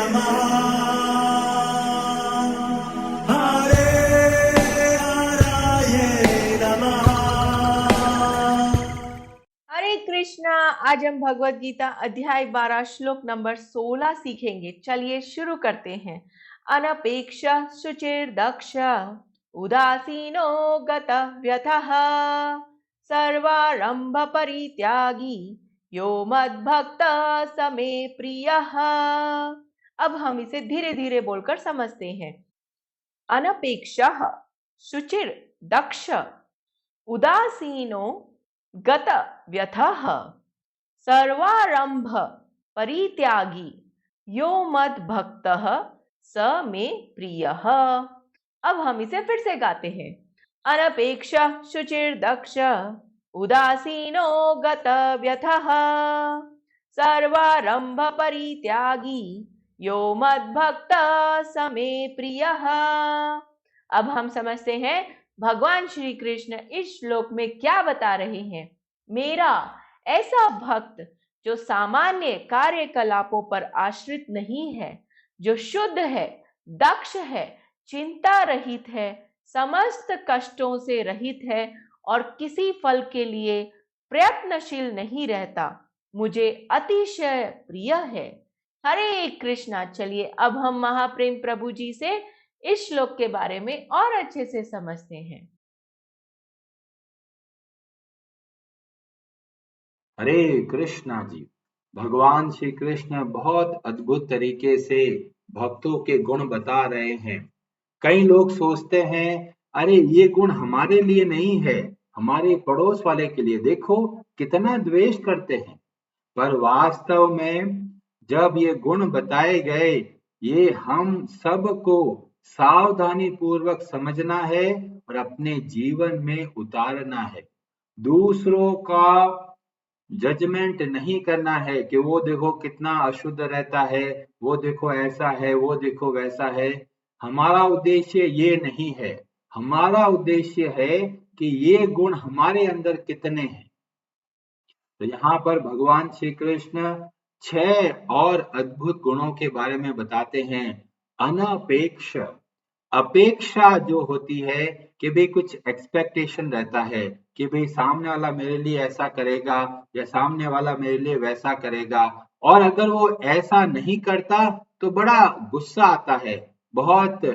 नमः हरे हराये नमः। हरे कृष्णा। आज हम भगवत गीता अध्याय 12 श्लोक नंबर 16 सीखेंगे। चलिए शुरू करते हैं। अनपेक्ष शुचिर्दक्ष उदासीनो गतव्यथः सर्वारंभ परित्यागी यो मद्भक्त स मे प्रियः। अब हम इसे धीरे धीरे बोलकर समझते हैं। अनपेक्ष शुचिर दक्ष उदासीनो गत व्यथः सर्वारंभ परित्यागी यो मद भक्तः स मे प्रियः। अब हम इसे फिर से गाते हैं। अनपेक्ष शुचिर दक्ष उदासीनो गत व्यथः सर्वारंभ परित्यागी यो मद भक्तः स मे प्रियः। अब हम समझते हैं भगवान श्री कृष्ण इस श्लोक में क्या बता रहे हैं। मेरा ऐसा भक्त जो सामान्य कार्यकलापों पर आश्रित नहीं है, जो शुद्ध है, दक्ष है, चिंता रहित है, समस्त कष्टों से रहित है और किसी फल के लिए प्रयत्नशील नहीं रहता, मुझे अतिशय प्रिय है। हरे कृष्णा। चलिए अब हम महाप्रेम प्रभु जी से इस श्लोक के बारे में और अच्छे से समझते हैं। हरे कृष्णा जी। भगवान श्री कृष्ण बहुत अद्भुत तरीके से भक्तों के गुण बता रहे हैं। कई लोग सोचते हैं अरे ये गुण हमारे लिए नहीं है, हमारे पड़ोस वाले के लिए, देखो कितना द्वेष करते हैं। पर वास्तव में जब ये गुण बताए गए, ये हम सबको सावधानी पूर्वक समझना है और अपने जीवन में उतारना है। दूसरों का जजमेंट नहीं करना है कि वो देखो कितना अशुद्ध रहता है, वो देखो ऐसा है, वो देखो वैसा है। हमारा उद्देश्य ये नहीं है। हमारा उद्देश्य है कि ये गुण हमारे अंदर कितने हैं। तो यहाँ पर भगवान श्री कृष्ण 6 और अद्भुत गुणों के बारे में बताते हैं। अनपेक्ष, अपेक्षा जो होती है कि भाई कुछ एक्सपेक्टेशन रहता है कि भाई सामने वाला मेरे लिए ऐसा करेगा या सामने वाला मेरे लिए वैसा करेगा, और अगर वो ऐसा नहीं करता तो बड़ा गुस्सा आता है, बहुत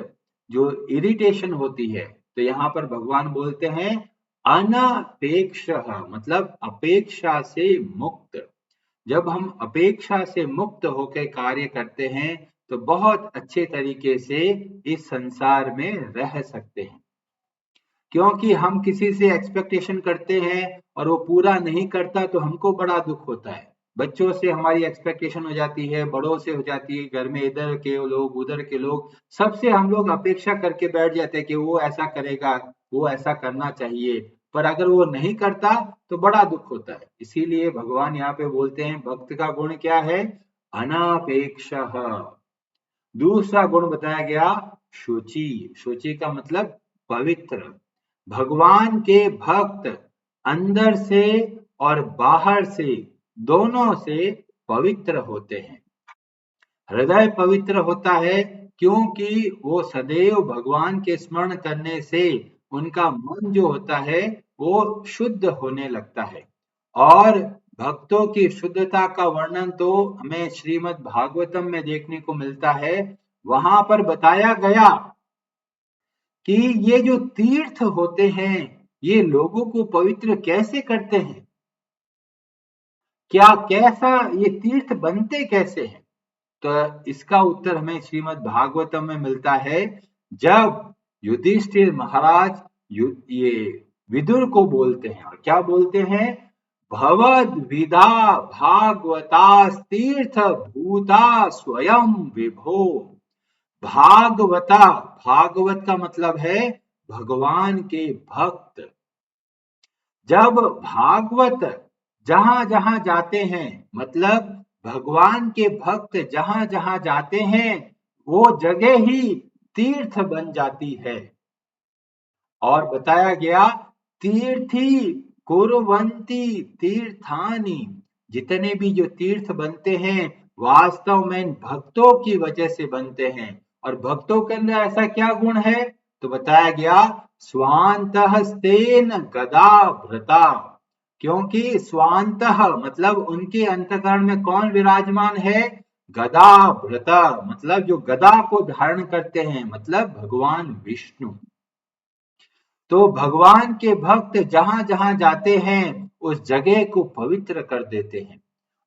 जो इरिटेशन होती है। तो यहाँ पर भगवान बोलते हैं अनपेक्ष, मतलब अपेक्षा से मुक्त। जब हम अपेक्षा से मुक्त होकर कार्य करते हैं तो बहुत अच्छे तरीके से इस संसार में रह सकते हैं। क्योंकि हम किसी से एक्सपेक्टेशन करते हैं और वो पूरा नहीं करता तो हमको बड़ा दुख होता है। बच्चों से हमारी एक्सपेक्टेशन हो जाती है, बड़ों से हो जाती है, घर में इधर के लोग उधर के लोग, सबसे हम लोग अपेक्षा करके बैठ जाते हैं कि वो ऐसा करेगा, वो ऐसा करना चाहिए। पर अगर वो नहीं करता तो बड़ा दुख होता है। इसीलिए भगवान यहाँ पे बोलते हैं भक्त का गुण क्या है? अनापेक्ष। दूसरा गुण बताया गया शुचि। शुचि का मतलब पवित्र। भगवान के भक्त अंदर से और बाहर से दोनों से पवित्र होते हैं। हृदय पवित्र होता है क्योंकि वो सदैव भगवान के स्मरण करने से उनका मन जो होता है वो शुद्ध होने लगता है। और भक्तों की शुद्धता का वर्णन तो हमें श्रीमद् भागवतम में देखने को मिलता है। वहां पर बताया गया कि ये जो तीर्थ होते हैं ये लोगों को पवित्र कैसे करते हैं, क्या कैसा ये तीर्थ बनते कैसे हैं। तो इसका उत्तर हमें श्रीमद् भागवतम में मिलता है। जब युधिष्ठिर महाराज ये विदुर को बोलते हैं, और क्या बोलते हैं? भवद विदा भागवतास्तीर्थ भूता स्वयं विभो। भागवता, भागवत का मतलब है भगवान के भक्त। जब भागवत जहां जहां जाते हैं, मतलब भगवान के भक्त जहां जहां जाते हैं वो जगह ही तीर्थ बन जाती है। और बताया गया तीर्थी कुर्वन्ति तीर्थानि, जितने भी जो तीर्थ बनते हैं वास्तव में इन भक्तों की वजह से बनते हैं। और भक्तों के अंदर ऐसा क्या गुण है? तो बताया गया स्वांतस्तेन गदा भृता, क्योंकि स्वांतः मतलब उनके अंतःकरण में कौन विराजमान है? गदा भृता, मतलब जो गदा को धारण करते हैं, मतलब भगवान विष्णु। तो भगवान के भक्त जहां जहां जाते हैं उस जगह को पवित्र कर देते हैं।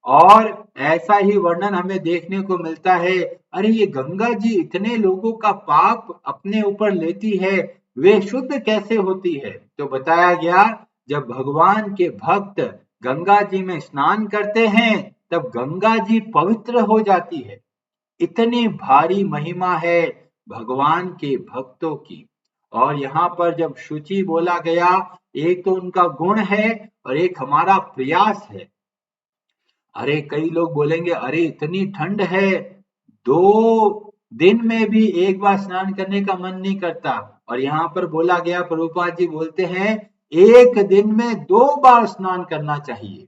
और ऐसा ही वर्णन हमें देखने को मिलता है, अरे ये गंगा जी इतने लोगों का पाप अपने ऊपर लेती है, वे शुद्ध कैसे होती है? तो बताया गया जब भगवान के भक्त गंगा जी में स्नान करते हैं तब गंगा जी पवित्र हो जाती है। इतनी भारी महिमा है भगवान के भक्तों की। और यहाँ पर जब शुचि बोला गया, एक तो उनका गुण है और एक हमारा प्रयास है। अरे कई लोग बोलेंगे अरे इतनी ठंड है, 2 दिन में भी एक बार स्नान करने का मन नहीं करता। और यहाँ पर बोला गया, प्रभुपाद जी बोलते हैं एक दिन में 2 बार स्नान करना चाहिए।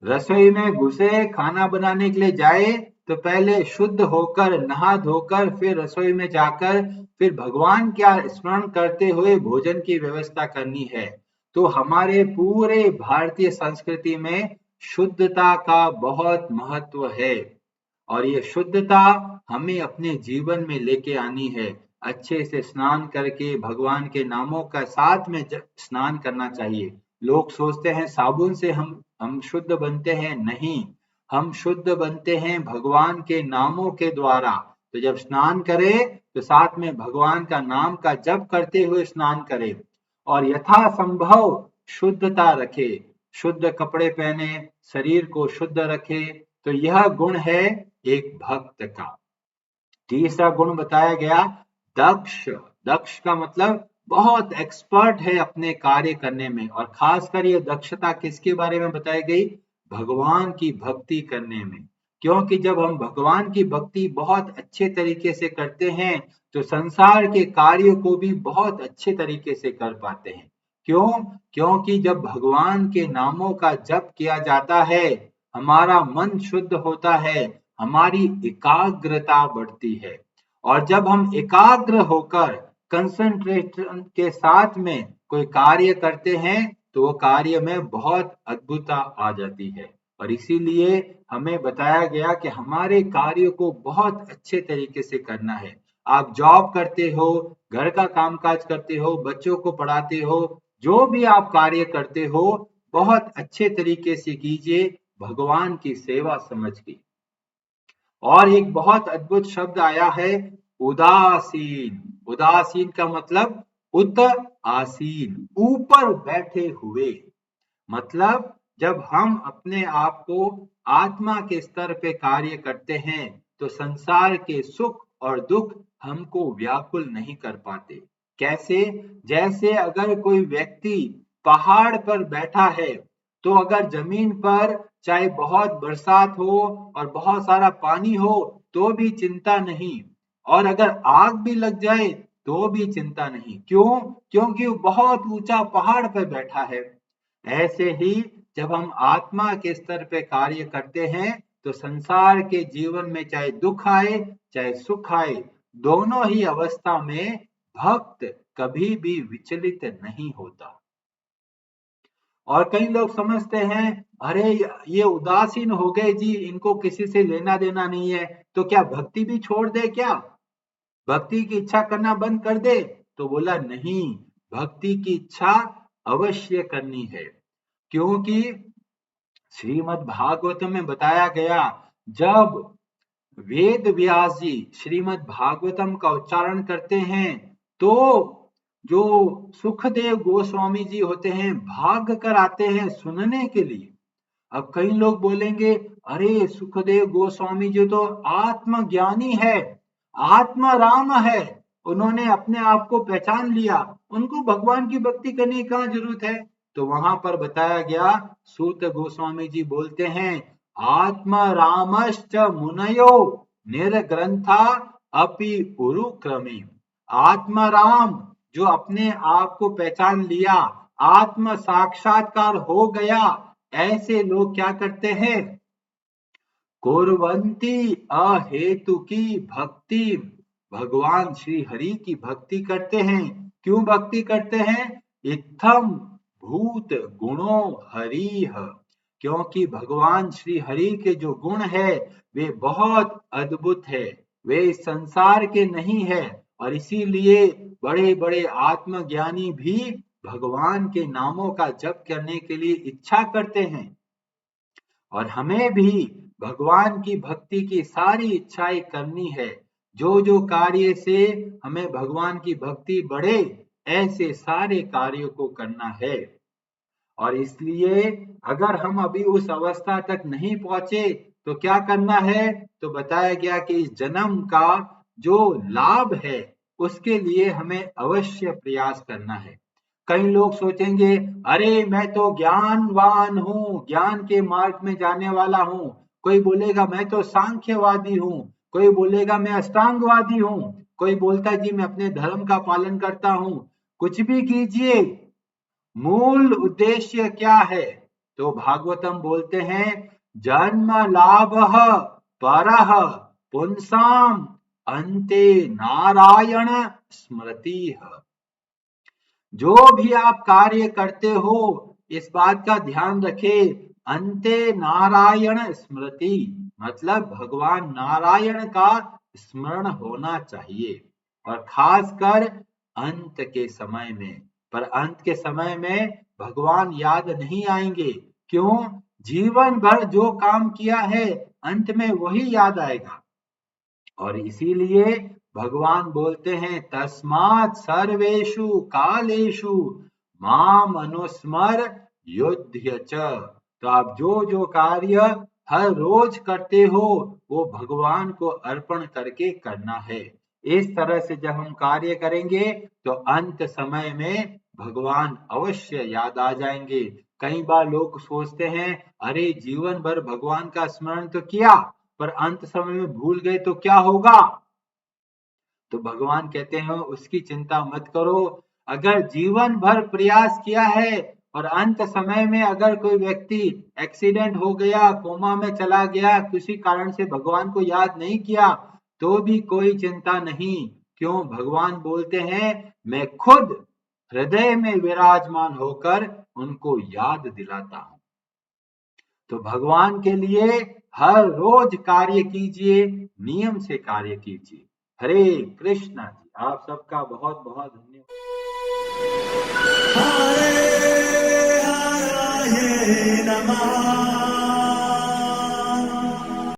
रसोई में घुसे, खाना बनाने के लिए जाए तो पहले शुद्ध होकर नहा धोकर फिर रसोई में जाकर फिर भगवान का स्मरण करते हुए भोजन की व्यवस्था करनी है। तो हमारे पूरे भारतीय संस्कृति में शुद्धता का बहुत महत्व है और ये शुद्धता हमें अपने जीवन में लेके आनी है। अच्छे से स्नान करके भगवान के नामों का साथ में स्नान करना चाहिए। लोग सोचते हैं साबुन से हम शुद्ध बनते हैं, नहीं, हम शुद्ध बनते हैं भगवान के नामों के द्वारा। तो जब स्नान करें तो साथ में भगवान का नाम का जप करते हुए स्नान करें और यथासंभव शुद्धता रखे, शुद्ध कपड़े पहने, शरीर को शुद्ध रखे। तो यह गुण है एक भक्त का। तीसरा गुण बताया गया दक्ष। दक्ष का मतलब बहुत एक्सपर्ट है अपने कार्य करने में। और खासकर ये दक्षता किसके बारे में बताई गई? भगवान की भक्ति करने में। क्योंकि जब हम भगवान की भक्ति बहुत अच्छे तरीके से करते हैं तो संसार के कार्यों को भी बहुत अच्छे तरीके से कर पाते हैं। क्यों? क्योंकि जब भगवान के नामों का जप किया जाता है, हमारा मन शुद्ध होता है, हमारी एकाग्रता बढ़ती है। और जब हम एकाग्र होकर कंसंट्रेशन के साथ में कोई कार्य करते हैं तो वो कार्य में बहुत अद्भुतता आ जाती है। और इसीलिए हमें बताया गया कि हमारे कार्यों को बहुत अच्छे तरीके से करना है। आप जॉब करते हो, घर का कामकाज करते हो, बच्चों को पढ़ाते हो, जो भी आप कार्य करते हो बहुत अच्छे तरीके से कीजिए, भगवान की सेवा समझ के। और एक बहुत अद्भुत शब्द आया है उदासीन। उदासीन का मतलब उत आसीन, ऊपर बैठे हुए। मतलब जब हम अपने आप को आत्मा के स्तर पे कार्य करते हैं तो संसार के सुख और दुख हमको व्याकुल नहीं कर पाते। कैसे? जैसे अगर कोई व्यक्ति पहाड़ पर बैठा है तो अगर जमीन पर चाहे बहुत बरसात हो और बहुत सारा पानी हो तो भी चिंता नहीं, और अगर आग भी लग जाए तो भी चिंता नहीं। क्यों? क्योंकि वो बहुत ऊंचा पहाड़ पर बैठा है। ऐसे ही जब हम आत्मा के स्तर पे कार्य करते हैं तो संसार के जीवन में चाहे दुख आए चाहे सुख आए, दोनों ही अवस्था में भक्त कभी भी विचलित नहीं होता। और कई लोग समझते हैं अरे ये उदासीन हो गए जी, इनको किसी से लेना देना नहीं है, तो क्या भक्ति भी छोड़ दे? क्या भक्ति की इच्छा करना बंद कर दे? तो बोला नहीं, भक्ति की इच्छा अवश्य करनी है। क्योंकि श्रीमद् भागवतम में बताया गया जब वेद व्यास जी श्रीमद् भागवतम का उच्चारण करते हैं तो जो सुखदेव गोस्वामी जी होते हैं भाग कर आते हैं सुनने के लिए। अब कई लोग बोलेंगे अरे सुखदेव गोस्वामी जी तो आत्मज्ञानी है, आत्मा राम है, उन्होंने अपने आप को पहचान लिया, उनको भगवान की भक्ति करने की कहाँ जरूरत है? तो वहां पर बताया गया, सूत गोस्वामी जी बोलते हैं आत्मा रामश्च मुनयो निर्ग्रंथा अपि उरुक्रमे। आत्मा राम जो अपने आप को पहचान लिया, आत्म साक्षात्कार हो गया, ऐसे लोग क्या करते हैं? कुर्वन्ति अहेतु की भक्ति, भगवान श्री हरि की भक्ति करते हैं। क्यों भक्ति करते हैं? इत्थम भूत गुणों हरिः, क्योंकि भगवान श्री हरि के जो गुण है वे बहुत अद्भुत है, वे इस संसार के नहीं है, और इसीलिए बड़े बड़े आत्मज्ञानी भी भगवान के नामों का जप करने के लिए इच्छा करते हैं। और हमें भी भगवान की भक्ति की सारी इच्छाएं करनी है। जो जो कार्य से हमें भगवान की भक्ति बढ़े, ऐसे सारे कार्यों को करना है। और इसलिए अगर हम अभी उस अवस्था तक नहीं पहुंचे तो क्या करना है? तो बताया गया कि इस जन्म का जो लाभ है उसके लिए हमें अवश्य प्रयास करना है। कई लोग सोचेंगे, अरे मैं तो ज्ञानवान हूँ, ज्ञान के मार्ग में जाने वाला हूँ। कोई बोलेगा मैं तो सांख्यवादी हूँ, कोई बोलेगा मैं अष्टांगवादी हूँ, कोई बोलता है जी मैं अपने धर्म का पालन करता हूँ। कुछ भी कीजिए, मूल उद्देश्य क्या है? तो भागवतम बोलते हैं, जन्म लाभः परः पुंसाम अन्ते नारायण स्मृतिः। जो भी आप कार्य करते हो इस बात का ध्यान रखें, अन्ते नारायण स्मृति, मतलब भगवान नारायण का स्मरण होना चाहिए, और खासकर अंत के समय में। पर अंत के समय में भगवान याद नहीं आएंगे। क्यों? जीवन भर जो काम किया है अंत में वही याद आएगा। और इसीलिए भगवान बोलते हैं, तस्मात् सर्वेषु कालेषु माम अनुस्मर युध्य च। तो आप जो जो कार्य हर रोज करते हो वो भगवान को अर्पण करके करना है। इस तरह से जब हम कार्य करेंगे तो अंत समय में भगवान अवश्य याद आ जाएंगे। कई बार लोग सोचते हैं, अरे जीवन भर भगवान का स्मरण तो किया पर अंत समय में भूल गए तो क्या होगा? तो भगवान कहते हैं उसकी चिंता मत करो। अगर जीवन भर प्रयास किया है और अंत समय में अगर कोई व्यक्ति एक्सीडेंट हो गया, कोमा में चला गया, किसी कारण से भगवान को याद नहीं किया, तो भी कोई चिंता नहीं। क्यों? भगवान बोलते हैं, मैं खुद हृदय में विराजमान होकर उनको याद दिलाता हूं। तो भगवान के लिए हर रोज कार्य कीजिए, नियम से कार्य कीजिए। हरे कृष्णा जी। आप सबका बहुत बहुत धन्यवाद। हरे हरे नमः।